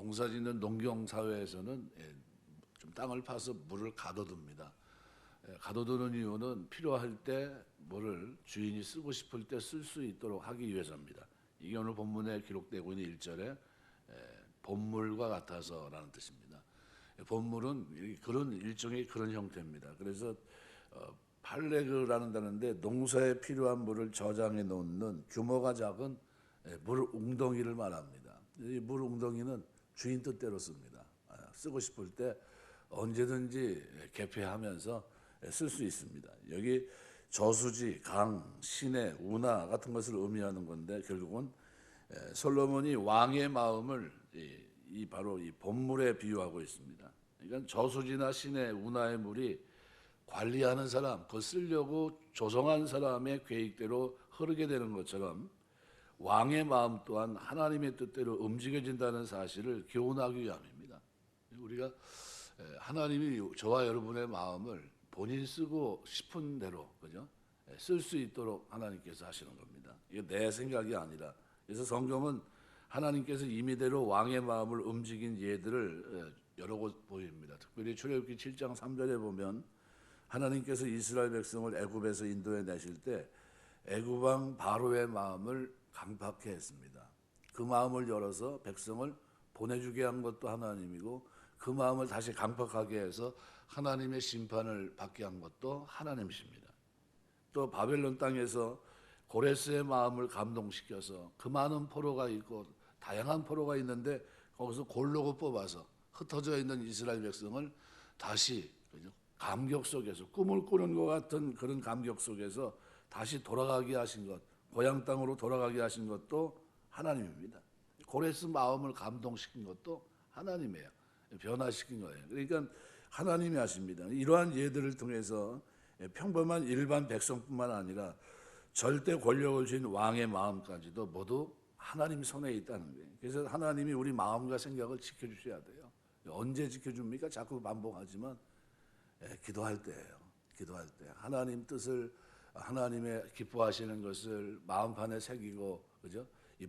농사짓는 농경 사회에서는 좀 땅을 파서 물을 가둬둡니다. 가둬두는 이유는 필요할 때 물을 주인이 쓰고 싶을 때 쓸 수 있도록 하기 위해서입니다. 이게 오늘 본문에 기록되고 있는 1절에 본물과 같아서라는 뜻입니다. 본물은 그런 일종의 그런 형태입니다. 그래서 팔레그라는 단어인데 농사에 필요한 물을 저장해 놓는 규모가 작은 물 웅덩이를 말합니다. 이 물 웅덩이는 주인 뜻대로 씁니다. 쓰고 싶을 때 언제든지 개폐하면서 쓸 수 있습니다. 여기 저수지, 강, 시내, 운하 같은 것을 의미하는 건데 결국은 솔로몬이 왕의 마음을 바로 이 본물에 비유하고 있습니다. 그러니까 저수지나 시내, 운하의 물이 관리하는 사람, 그걸 쓰려고 조성한 사람의 계획대로 흐르게 되는 것처럼 왕의 마음 또한 하나님의 뜻대로 움직여진다는 사실을 교훈하기 위함입니다. 우리가 하나님이 저와 여러분의 마음을 본인 쓰고 싶은 대로 그죠? 쓸 수 있도록 하나님께서 하시는 겁니다. 이게 내 생각이 아니라. 그래서 성경은 하나님께서 임의대로 왕의 마음을 움직인 예들을 여러 곳 보입니다. 특별히 출애굽기 7장 3절에 보면 하나님께서 이스라엘 백성을 애굽에서 인도해 내실 때 애굽 왕 바로의 마음을 강팍해 했습니다. 그 마음을 열어서 백성을 보내주게 한 것도 하나님이고 그 마음을 다시 강팍하게 해서 하나님의 심판을 받게 한 것도 하나님이십니다. 또 바벨론 땅에서 고레스의 마음을 감동시켜서 그 많은 포로가 있고 다양한 포로가 있는데 거기서 골로고 뽑아서 흩어져 있는 이스라엘 백성을 다시 감격 속에서 꿈을 꾸는 것 같은 그런 감격 속에서 다시 돌아가게 하신 것, 고향 땅으로 돌아가게 하신 것도 하나님입니다. 고레스 마음을 감동시킨 것도 하나님이에요. 변화시킨 거예요. 그러니까 하나님이 하십니다. 이러한 예들을 통해서 평범한 일반 백성뿐만 아니라 절대 권력을 쥔 왕의 마음까지도 모두 하나님 손에 있다는 거예요. 그래서 하나님이 우리 마음과 생각을 지켜주셔야 돼요. 언제 지켜줍니까? 자꾸 반복하지만 기도할 때예요. 기도할 때 하나님 뜻을 하나님의 기뻐하시는 것을 마음판에 새기고 그죠? 이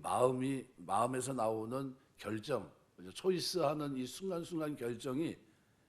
마음에서 나오는 결정, 그죠? 초이스하는 이 순간순간 결정이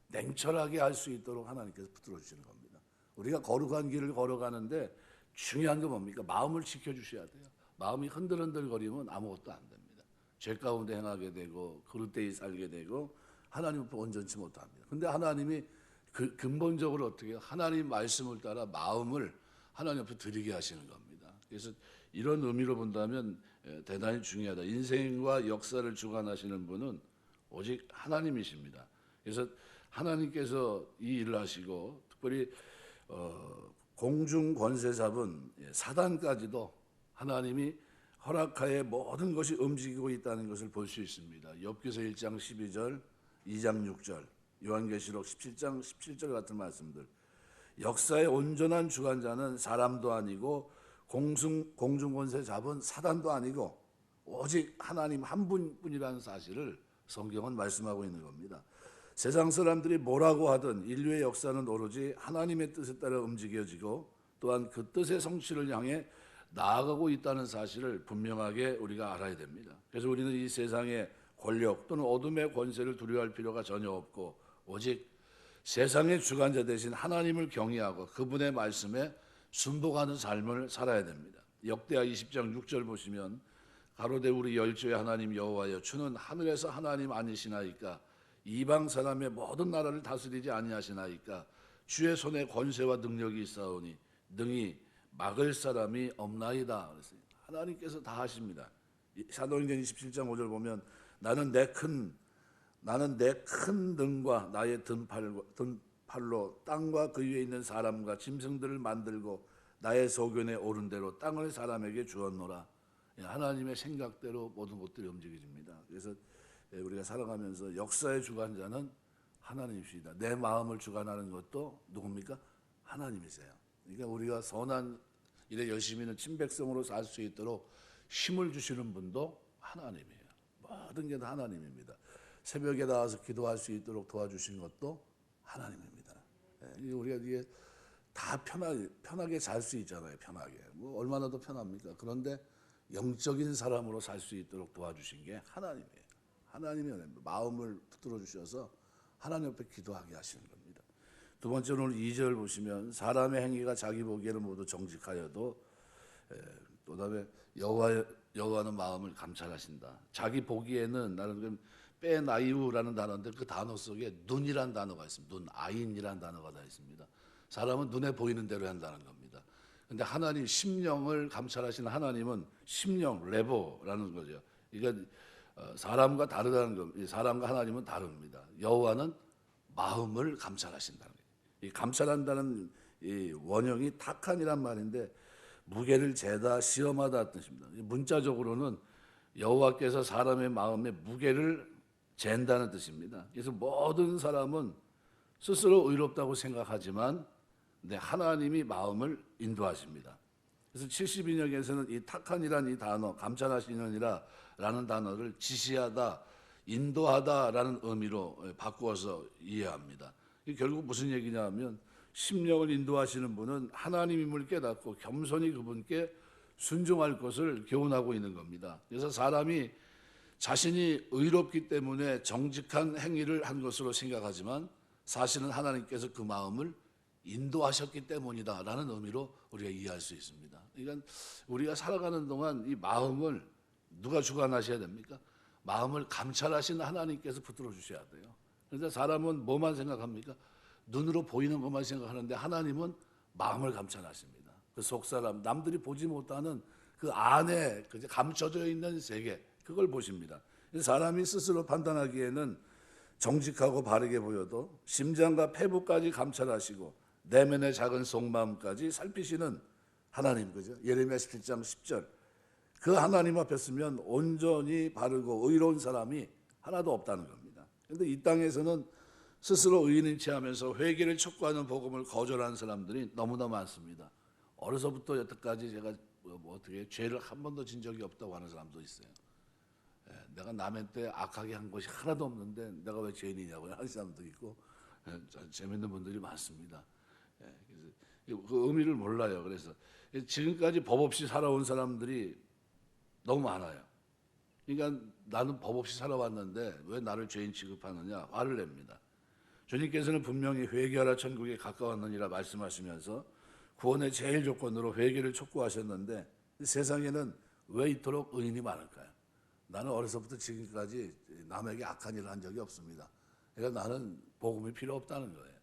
냉철하게 할 수 있도록 하나님께서 붙들어 주시는 겁니다. 우리가 거룩한 길을 걸어가는데 중요한 건 뭡니까? 마음을 지켜주셔야 돼요. 마음이 흔들흔들거리면 아무것도 안 됩니다. 죄 가운데 행하게 되고 그릇되이 살게 되고 하나님 앞에 온전치 못합니다. 근데 하나님이 근본적으로 어떻게 해요? 하나님 말씀을 따라 마음을 하나님 앞에 드리게 하시는 겁니다. 그래서 이런 의미로 본다면 대단히 중요하다. 인생과 역사를 주관하시는 분은 오직 하나님이십니다. 그래서 하나님께서 이 일을 하시고 특별히 공중 권세 잡은 사단까지도 하나님이 허락하에 모든 것이 움직이고 있다는 것을 볼 수 있습니다. 욥기서 1장 12절, 2장 6절, 요한계시록 17장 17절 같은 말씀들. 역사의 온전한 주관자는 사람도 아니고 공중 권세 잡은 사단도 아니고 오직 하나님 한 분뿐이라는 사실을 성경은 말씀하고 있는 겁니다. 세상 사람들이 뭐라고 하든 인류의 역사는 오로지 하나님의 뜻에 따라 움직여지고 또한 그 뜻의 성취를 향해 나아가고 있다는 사실을 분명하게 우리가 알아야 됩니다. 그래서 우리는 이 세상의 권력 또는 어둠의 권세를 두려워할 필요가 전혀 없고 오직 세상의 주관자 되신 하나님을 경외하고 그분의 말씀에 순복하는 삶을 살아야 됩니다. 역대하 20장 6절 보시면 가로되 우리 열조의 하나님 여호와여 주는 하늘에서 하나님 아니시나이까 이방 사람의 모든 나라를 다스리지 아니하시나이까 주의 손에 권세와 능력이 있사오니 능히 막을 사람이 없나이다. 그랬어요. 하나님께서 다 하십니다. 사도행전 27장 5절 보면 나는 내 큰 능과 나의 등팔로 땅과 그 위에 있는 사람과 짐승들을 만들고 나의 소견에 오른 대로 땅을 사람에게 주었노라. 하나님의 생각대로 모든 것들이 움직여집니다. 그래서 우리가 살아가면서 역사의 주관자는 하나님이시다. 내 마음을 주관하는 것도 누굽니까? 하나님이세요. 그러니까 우리가 선한 일에 열심히 있는 친백성으로 살 수 있도록 힘을 주시는 분도 하나님이에요. 모든 게 다 하나님입니다. 새벽에 나와서 기도할 수 있도록 도와주신 것도 하나님입니다. 우리가 이게 다 편하게 잘 수 있잖아요. 편하게. 뭐 얼마나 더 편합니까? 그런데 영적인 사람으로 살 수 있도록 도와주신 게 하나님이에요. 하나님의 은혜입니다. 마음을 붙들어 주셔서 하나님 옆에 기도하게 하시는 겁니다. 두 번째로 오늘 2절 보시면 사람의 행위가 자기 보기에는 모두 정직하여도 또 다음에 여호와는 마음을 감찰하신다. 자기 보기에는 나는 빼나이우라는 단어인데 그 단어 속에 눈이란 단어가 있습니다. 눈, 아인이란 단어가 다 있습니다. 사람은 눈에 보이는 대로 한다는 겁니다. 근데 하나님 심령을 감찰하시는 하나님은 심령, 레보라는 거죠. 그러니까 사람과 다르다는 겁니다. 사람과 하나님은 다릅니다. 여호와는 마음을 감찰하신다는 거예요. 이 감찰한다는 이 원형이 타칸이란 말인데 무게를 재다, 시험하다 뜻입니다. 문자적으로는 여호와께서 사람의 마음의 무게를 잰다는 뜻입니다. 그래서 모든 사람은 스스로 의롭다고 생각하지만 하나님이 마음을 인도하십니다. 그래서 72년에서는 이 타칸이란 이 단어, 감찰하시느니라라는 단어를 지시하다, 인도하다라는 의미로 바꾸어서 이해합니다. 결국 무슨 얘기냐면 심령을 인도하시는 분은 하나님임을 깨닫고 겸손히 그분께 순종할 것을 교훈하고 있는 겁니다. 그래서 사람이 자신이 의롭기 때문에 정직한 행위를 한 것으로 생각하지만 사실은 하나님께서 그 마음을 인도하셨기 때문이다라는 의미로 우리가 이해할 수 있습니다. 그러니까 우리가 살아가는 동안 이 마음을 누가 주관하셔야 됩니까? 마음을 감찰하시는 하나님께서 붙들어 주셔야 돼요. 그런데 사람은 뭐만 생각합니까? 눈으로 보이는 것만 생각하는데 하나님은 마음을 감찰하십니다. 그 속사람, 남들이 보지 못하는 그 안에 감춰져 있는 세계, 그걸 보십니다. 사람이 스스로 판단하기에는 정직하고 바르게 보여도 심장과 폐부까지 감찰하시고 내면의 작은 속마음까지 살피시는 하나님, 그죠? 예레미야 17장 10절. 그 하나님 앞에 서면 온전히 바르고 의로운 사람이 하나도 없다는 겁니다. 그런데 이 땅에서는 스스로 의인인 체하면서 회개를 촉구하는 복음을 거절하는 사람들이 너무나 많습니다. 어려서부터 여태까지 제가 어떻게 죄를 한 번도 진 적이 없다고 하는 사람도 있어요. 내가 남한테 악하게 한 것이 하나도 없는데 내가 왜 죄인이냐고 하는 사람도 있고 재밌는 분들이 많습니다. 그래서 그 의미를 몰라요. 그래서 지금까지 법 없이 살아온 사람들이 너무 많아요. 그러니까 나는 법 없이 살아왔는데 왜 나를 죄인 취급하느냐 화를 냅니다. 주님께서는 분명히 회개하라 천국에 가까웠느니라 말씀하시면서 구원의 제일 조건으로 회개를 촉구하셨는데 세상에는 왜 이토록 의인이 많을까요? 나는 어려서부터 지금까지 남에게 악한 일을 한 적이 없습니다. 그러니까 나는 복음이 필요 없다는 거예요.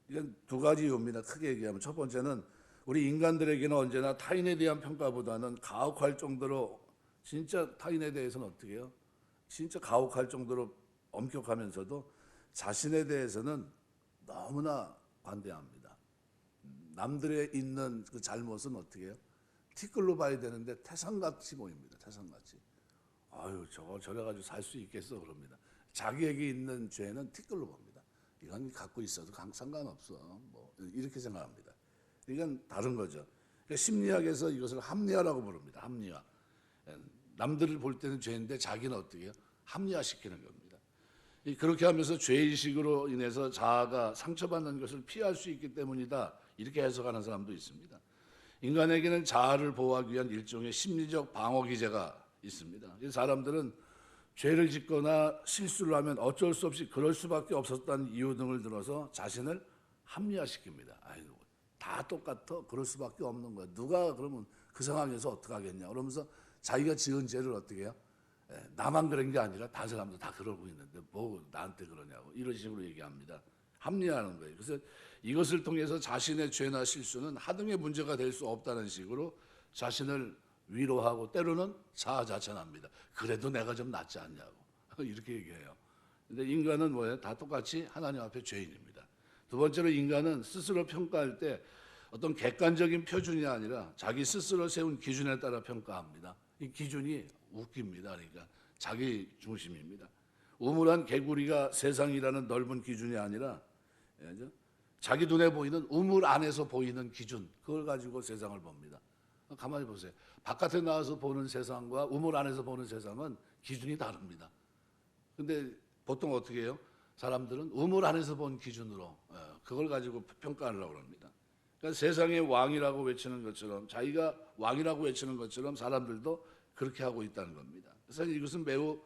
이건 두 가지 이유입니다. 크게 얘기하면 첫 번째는 우리 인간들에게는 언제나 타인에 대한 평가보다는 가혹할 정도로 진짜 타인에 대해서는 어떻게 해요? 진짜 가혹할 정도로 엄격하면서도 자신에 대해서는 너무나 관대합니다. 남들의 있는 그 잘못은 어떻게 해요? 티끌로 봐야 되는데 태산같이 보입니다. 태산같이. 아유 저거 저래가지고 살 수 있겠어 그럽니다. 자기에게 있는 죄는 티끌로 봅니다. 이건 갖고 있어도 상관없어. 뭐 이렇게 생각합니다. 이건 다른 거죠. 그러니까 심리학에서 이것을 합리화라고 부릅니다. 합리화. 남들을 볼 때는 죄인데 자기는 어떻게 해요? 합리화시키는 겁니다. 그렇게 하면서 죄의식으로 인해서 자아가 상처받는 것을 피할 수 있기 때문이다. 이렇게 해석하는 사람도 있습니다. 인간에게는 자아를 보호하기 위한 일종의 심리적 방어 기제가 있습니다. 사람들은 죄를 짓거나 실수를 하면 어쩔 수 없이 그럴 수밖에 없었다는 이유 등을 들어서 자신을 합리화시킵니다. 아이고, 다 똑같아. 그럴 수밖에 없는 거야. 누가 그러면 그 상황에서 어떻게 하겠냐. 그러면서 자기가 지은 죄를 어떻게 해요? 나만 그런 게 아니라 다른 사람도 다 그러고 있는데 뭐 나한테 그러냐고 이런 식으로 얘기합니다. 합리화하는 거예요. 그래서 이것을 통해서 자신의 죄나 실수는 하등의 문제가 될 수 없다는 식으로 자신을 위로하고 때로는 자아자찬합니다. 그래도 내가 좀 낫지 않냐고 이렇게 얘기해요. 근데 인간은 뭐예요? 다 똑같이 하나님 앞에 죄인입니다. 두 번째로 인간은 스스로 평가할 때 어떤 객관적인 표준이 아니라 자기 스스로 세운 기준에 따라 평가합니다. 이 기준이 웃깁니다. 그러니까 자기 중심입니다. 우물한 개구리가 세상이라는 넓은 기준이 아니라 자기 눈에 보이는 우물 안에서 보이는 기준, 그걸 가지고 세상을 봅니다. 가만히 보세요. 바깥에 나와서 보는 세상과 우물 안에서 보는 세상은 기준이 다릅니다. 근데 보통 어떻게 해요? 사람들은 우물 안에서 본 기준으로 그걸 가지고 평가하려고 합니다. 그러니까 세상의 왕이라고 외치는 것처럼 자기가 왕이라고 외치는 것처럼 사람들도 그렇게 하고 있다는 겁니다. 그래서 이것은 매우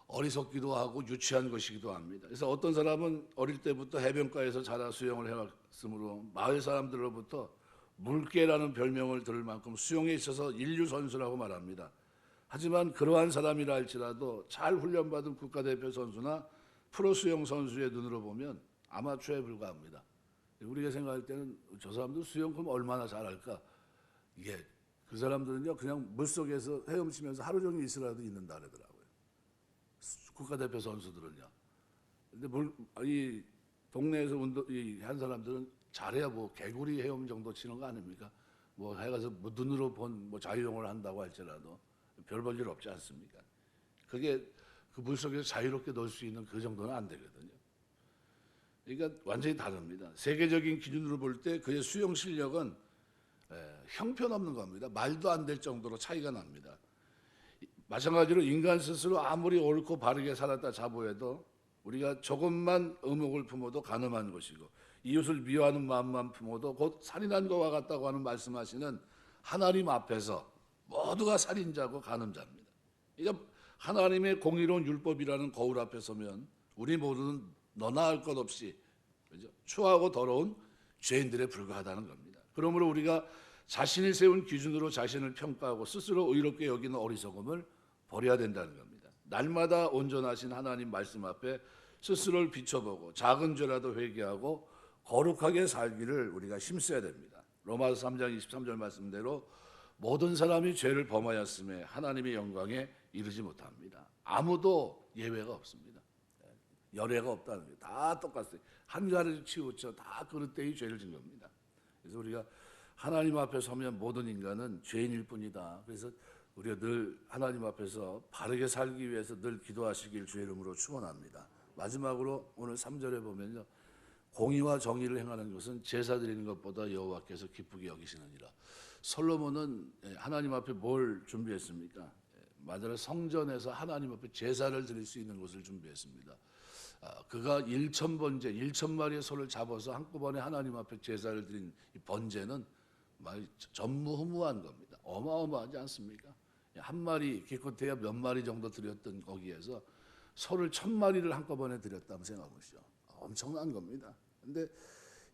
어리석기도 하고 유치한 것이기도 합니다. 그래서 어떤 사람은 어릴 때부터 해변가에서 자라 수영을 해왔으므로 마을 사람들로부터 물개라는 별명을 들을 만큼 수영에 있어서 인류 선수라고 말합니다. 하지만 그러한 사람이라 할지라도 잘 훈련받은 국가대표 선수나 프로 수영 선수의 눈으로 보면 아마추어에 불과합니다. 우리가 생각할 때는 저 사람들 수영 그럼 얼마나 잘할까? 이게 그 사람들은요 그냥 물속에서 헤엄치면서 하루 종일 있으라도 있는다 그러더라고요. 국가대표 선수들은요. 근데 이 동네에서 한 사람들은 잘해야 뭐 개구리 헤엄 정도 치는 거 아닙니까? 뭐 해가서 뭐 눈으로 본 뭐 자유형을 한다고 할지라도 별 볼 일 없지 않습니까? 그게 그 물속에서 자유롭게 놀 수 있는 그 정도는 안 되거든요. 그러니까 완전히 다릅니다. 세계적인 기준으로 볼 때 그의 수영 실력은 형편없는 겁니다. 말도 안 될 정도로 차이가 납니다. 마찬가지로 인간 스스로 아무리 옳고 바르게 살았다 자부해도 우리가 조금만 의목을 품어도 간음한 것이고 이웃을 미워하는 마음만 품어도 곧 살인한 것과 같다고 하는 말씀하시는 하나님 앞에서 모두가 살인자고 간음자입니다. 그러니까 하나님의 공의로운 율법이라는 거울 앞에 서면 우리 모두는 너나 할 것 없이 그죠? 추하고 더러운 죄인들에 불과하다는 겁니다. 그러므로 우리가 자신이 세운 기준으로 자신을 평가하고 스스로 의롭게 여기는 어리석음을 버려야 된다는 겁니다. 날마다 온전하신 하나님 말씀 앞에 스스로를 비춰보고 작은 죄라도 회개하고 거룩하게 살기를 우리가 힘써야 됩니다. 로마서 3장 23절 말씀대로 모든 사람이 죄를 범하였음에 하나님의 영광에 이르지 못합니다. 아무도 예외가 없습니다. 열애가 없다는 게 다 똑같아요. 한 가지 치우쳐 다 그릇되이 죄를 진 겁니다. 그래서 우리가 하나님 앞에 서면 모든 인간은 죄인일 뿐이다. 그래서 우리가 늘 하나님 앞에서 바르게 살기 위해서 늘 기도하시길 주의 이름으로 축원합니다. 마지막으로 오늘 3절에 보면요. 공의와 정의를 행하는 것은 제사 드리는 것보다 여호와께서 기쁘게 여기시느니라. 솔로몬은 하나님 앞에 뭘 준비했습니까? 맞아요. 성전에서 하나님 앞에 제사를 드릴 수 있는 곳을 준비했습니다. 그가 1,000번째, 1,000마리의 소를 잡아서 한꺼번에 하나님 앞에 제사를 드린 이 번제는 전무후무한 겁니다. 어마어마하지 않습니까? 한 마리 기껏해야 몇 마리 정도 드렸던 거기에서 소를 1,000마리를 한꺼번에 드렸다고 생각하시죠. 엄청난 겁니다. 그런데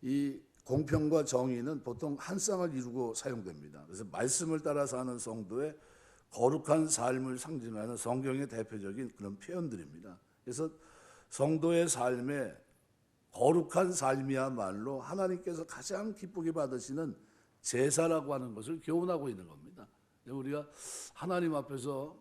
이 공평과 정의는 보통 한 쌍을 이루고 사용됩니다. 그래서 말씀을 따라 사는 성도의 거룩한 삶을 상징하는 성경의 대표적인 그런 표현들입니다. 그래서 성도의 삶에 거룩한 삶이야말로 하나님께서 가장 기쁘게 받으시는 제사라고 하는 것을 교훈하고 있는 겁니다. 우리가 하나님 앞에서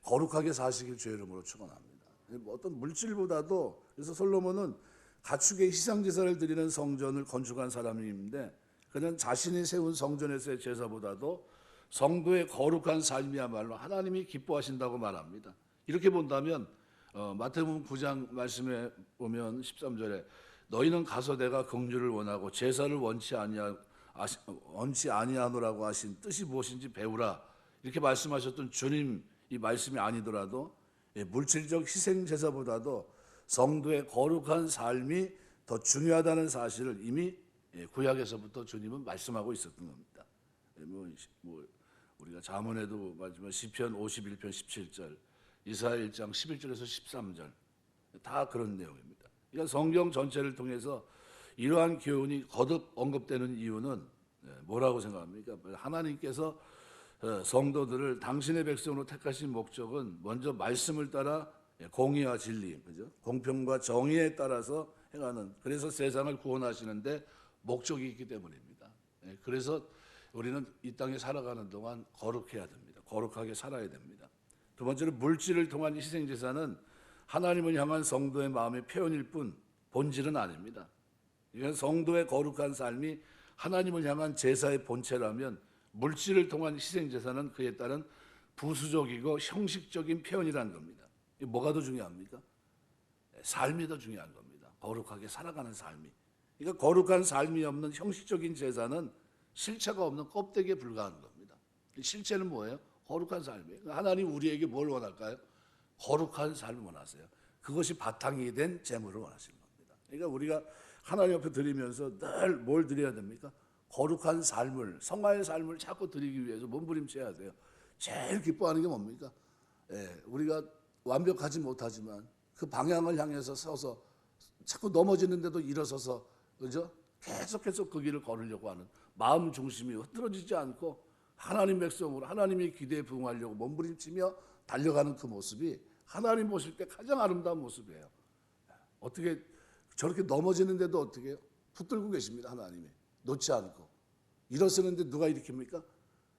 거룩하게 사시길 주의 이름으로 축원합니다. 어떤 물질보다도 그래서 솔로몬은 가축의 희생 제사를 드리는 성전을 건축한 사람인데 그는 자신이 세운 성전에서의 제사보다도 성도의 거룩한 삶이야말로 하나님이 기뻐하신다고 말합니다. 이렇게 본다면 마태복음 9장 말씀에 보면 13절에 너희는 가서 내가 긍휼을 원하고 제사를 원치 아니하노라고 하신 뜻이 무엇인지 배우라 이렇게 말씀하셨던 주님 이 말씀이 아니더라도 물질적 희생 제사보다도 성도의 거룩한 삶이 더 중요하다는 사실을 이미 구약에서부터 주님은 말씀하고 있었던 겁니다. 우리가 잠언에도 말하지만 시편 51편 17절, 이사야 1장 11절에서 13절 다 그런 내용입니다. 그러니까 성경 전체를 통해서 이러한 교훈이 거듭 언급되는 이유는 뭐라고 생각합니까? 하나님께서 성도들을 당신의 백성으로 택하신 목적은 먼저 말씀을 따라 공의와 진리, 그죠? 공평과 정의에 따라서 행하는 그래서 세상을 구원하시는데 목적이 있기 때문입니다. 그래서 우리는 이 땅에 살아가는 동안 거룩해야 됩니다. 거룩하게 살아야 됩니다. 두 번째로 물질을 통한 희생제사는 하나님을 향한 성도의 마음의 표현일 뿐 본질은 아닙니다. 그러니까 성도의 거룩한 삶이 하나님을 향한 제사의 본체라면 물질을 통한 희생제사는 그에 따른 부수적이고 형식적인 표현이라는 겁니다. 뭐가 더 중요합니까? 삶이 더 중요한 겁니다. 거룩하게 살아가는 삶이. 그러니까 거룩한 삶이 없는 형식적인 제사는 실체가 없는 껍데기에 불과한 겁니다. 실체는 뭐예요? 거룩한 삶이에요. 하나님 우리에게 뭘 원할까요? 거룩한 삶을 원하세요. 그것이 바탕이 된 제물을 원하시는 겁니다. 그러니까 우리가 하나님 앞에 드리면서 늘 뭘 드려야 됩니까? 거룩한 삶을, 성화의 삶을 자꾸 드리기 위해서 몸부림쳐야 돼요. 제일 기뻐하는 게 뭡니까? 우리가 완벽하지 못하지만 그 방향을 향해서 서서 자꾸 넘어지는데도 일어서서 그죠? 계속해서 그 길을 걸으려고 하는 마음 중심이 흐트러지지 않고 하나님 백성으로 하나님의 기대에 부응하려고 몸부림치며 달려가는 그 모습이 하나님 보실 때 가장 아름다운 모습이에요. 어떻게 저렇게 넘어지는데도 어떻게 해요? 붙들고 계십니다. 하나님이 놓지 않고. 일어서는데 누가 일으킵니까?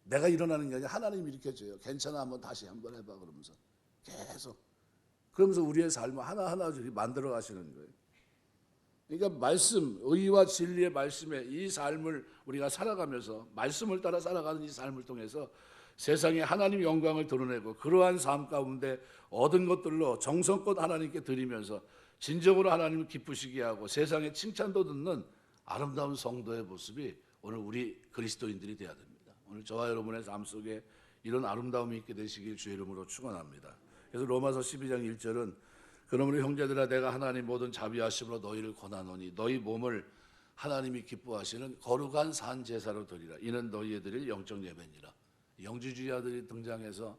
내가 일어나는 게 아니라 하나님이 일으켜줘요. 괜찮아, 한번 다시 한번 해봐 그러면서 계속 그러면서 우리의 삶을 하나하나 만들어 가시는 거예요. 그러니까 말씀, 의와 진리의 말씀에 이 삶을 우리가 살아가면서 말씀을 따라 살아가는 이 삶을 통해서 세상에 하나님 영광을 드러내고 그러한 삶 가운데 얻은 것들로 정성껏 하나님께 드리면서 진정으로 하나님을 기쁘시게 하고 세상에 칭찬도 듣는 아름다운 성도의 모습이 오늘 우리 그리스도인들이 되어야 됩니다. 오늘 저와 여러분의 삶 속에 이런 아름다움이 있게 되시길 주의 이름으로 축원합니다. 그래서 로마서 12장 1절은 그러므로 형제들아 내가 하나님 모든 자비하심으로 너희를 권하노니 너희 몸을 하나님이 기뻐하시는 거룩한 산 제사로 드리라. 이는 너희에 드릴 영적 예배니라. 영지주의자들이 등장해서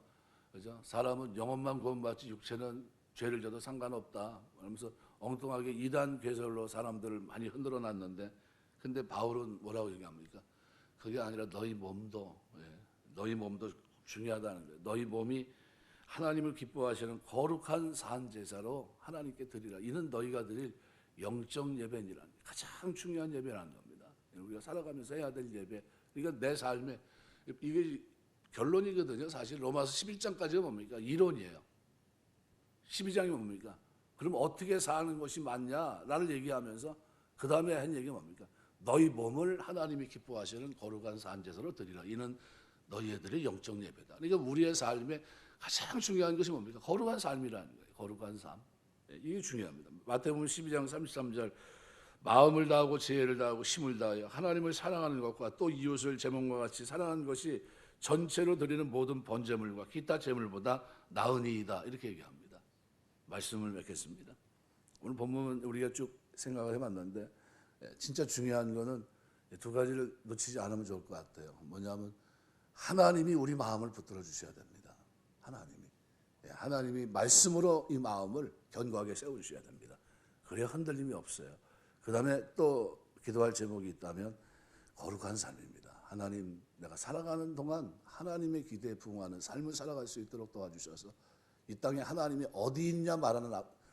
그죠? 사람은 영혼만 구원받지 육체는 죄를 져도 상관없다. 그러면서 엉뚱하게 이단 괴설로 사람들을 많이 흔들어 놨는데 근데 바울은 뭐라고 얘기합니까? 그게 아니라 너희 몸도 중요하다는 거예요. 너희 몸이 하나님을 기뻐하시는 거룩한 산 제사로 하나님께 드리라. 이는 너희가 드릴 영적 예배니라. 가장 중요한 예배라는 겁니다. 우리가 살아가면서 해야 될 예배. 그러니까 내 삶에 이게 결론이거든요. 사실 로마서 11장까지가 뭡니까? 이론이에요. 12장이 뭡니까? 그럼 어떻게 사는 것이 맞냐라를 얘기하면서 그 다음에 한 얘기가 뭡니까? 너희 몸을 하나님이 기뻐하시는 거룩한 산 제사로 드리라. 이는 너희들의 영적 예배다. 그러니까 우리의 삶에 가장 중요한 것이 뭡니까? 거룩한 삶이라는 거예요. 거룩한 삶. 이게 중요합니다. 마태복음 12장 33절 마음을 다하고 지혜를 다하고 힘을 다하여 하나님을 사랑하는 것과 또 이웃을 제 몸과 같이 사랑하는 것이 전체로 드리는 모든 번제물과 기타 제물보다 나으니이다. 이렇게 얘기합니다. 말씀을 맺겠습니다. 오늘 본문은 우리가 쭉 생각을 해봤는데 진짜 중요한 거는 두 가지를 놓치지 않으면 좋을 것 같아요. 뭐냐면 하나님이 우리 마음을 붙들어 주셔야 됩니다. 하나님이 말씀으로 이 마음을 견고하게 세워주셔야 됩니다. 그래야 흔들림이 없어요. 그 다음에 또 기도할 제목이 있다면 거룩한 삶입니다. 하나님, 내가 살아가는 동안 하나님의 기대에 부응하는 삶을 살아갈 수 있도록 도와주셔서 이 땅에 하나님이 어디 있냐 말하는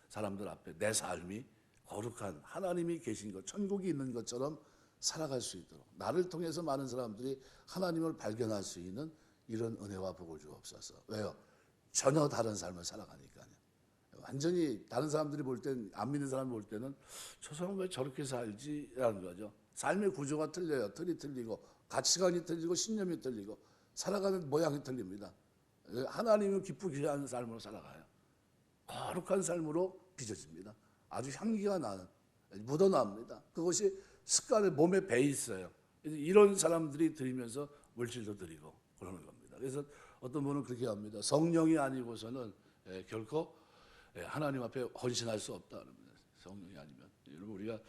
사람들 앞에 내 삶이 거룩한 하나님이 계신 것, 천국이 있는 것처럼 살아갈 수 있도록 나를 통해서 많은 사람들이 하나님을 발견할 수 있는 이런 은혜와 복을 주옵소서. 왜요? 전혀 다른 삶을 살아가니까요. 완전히 다른 사람들이 볼 때는, 안 믿는 사람이 볼 때는 저 사람 왜 저렇게 살지라는 거죠. 삶의 구조가 틀려요. 틀이 틀리고 가치관이 틀리고 신념이 틀리고 살아가는 모양이 틀립니다. 하나님을 기쁘게 하는 삶으로 살아가요. 거룩한 삶으로 빚어집니다. 아주 향기가 나는, 묻어납니다. 그것이 습관에 몸에 배 있어요. 이런 사람들이 드리면서 물질도 드리고 그러는 겁니다. 그래서 어떤 분은 그렇게 합니다. 성령이 아니고서는 결코 하나님 앞에 헌신할 수 없다. 성령이 아니면. 여러분, 우리가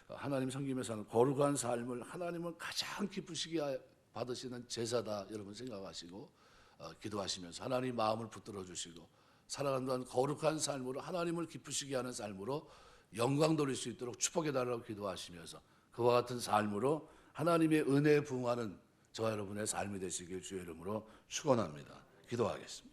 하나님 섬기면서 하는 거룩한 삶을 하나님을 가장 기쁘시게 받으시는 제사다 여러분 생각하시고 기도하시면서 하나님 마음을 붙들어 주시고 살아가는 동안 거룩한 삶으로 하나님을 기쁘시게 하는 삶으로 영광 돌릴 수 있도록 축복해 달라고 기도하시면서 그와 같은 삶으로 하나님의 은혜에 부응하는 저와 여러분의 삶이 되시길 주의 이름으로 축원합니다. 기도하겠습니다.